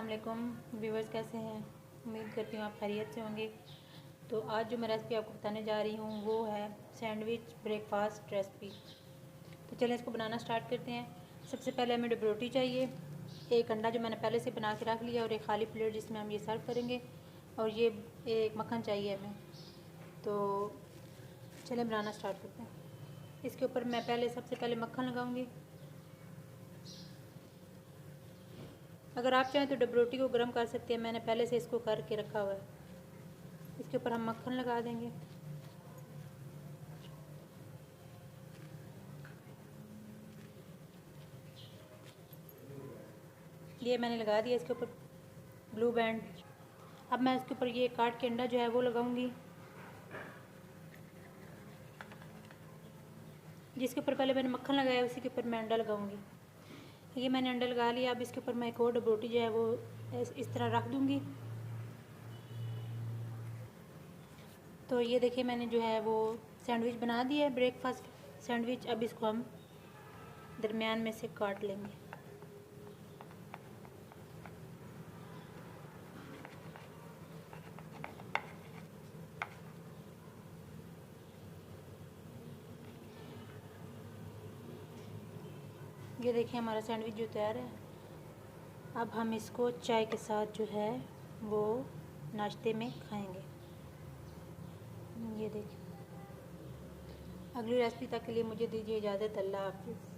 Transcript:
अस्सलाम वालेकुम व्यूवर्स, कैसे हैं? उम्मीद करती हूँ आप खैरियत से होंगे। तो आज जो मैं रेसिपी आपको बताने जा रही हूँ वो है सैंडविच ब्रेकफास्ट रेसिपी। तो चलें इसको बनाना स्टार्ट करते हैं। सबसे पहले हमें डब रोटी चाहिए, एक अंडा जो मैंने पहले से बना के रख लिया और एक खाली प्लेट जिसमें हम ये सर्व करेंगे, और ये एक मक्खन चाहिए हमें। तो चलें बनाना स्टार्ट करते हैं। इसके ऊपर मैं सबसे पहले मक्खन लगाऊँगी। अगर आप चाहें तो डब रोटी को गर्म कर सकते हैं, मैंने पहले से इसको करके रखा हुआ है। इसके ऊपर हम मक्खन लगा देंगे। ये मैंने लगा दिया इसके ऊपर ग्लू बैंड। अब मैं इसके ऊपर ये काट के अंडा जो है वो लगाऊंगी, जिसके ऊपर पहले मैंने मक्खन लगाया उसी के ऊपर मैं अंडा लगाऊंगी। ये मैंने अंडा लगा लिया। अब इसके ऊपर मैं एक और डब रोटी जो है वो इस तरह रख दूंगी। तो ये देखिए मैंने जो है वो सैंडविच बना दिया है, ब्रेकफास्ट सैंडविच। अब इसको हम दरमियान में से काट लेंगे। ये देखिए हमारा सैंडविच जो तैयार है। अब हम इसको चाय के साथ जो है वो नाश्ते में खाएंगे। ये देखिए, अगली रेसिपी तक के लिए मुझे दीजिए इजाज़त। अल्लाह हाफ़िज़।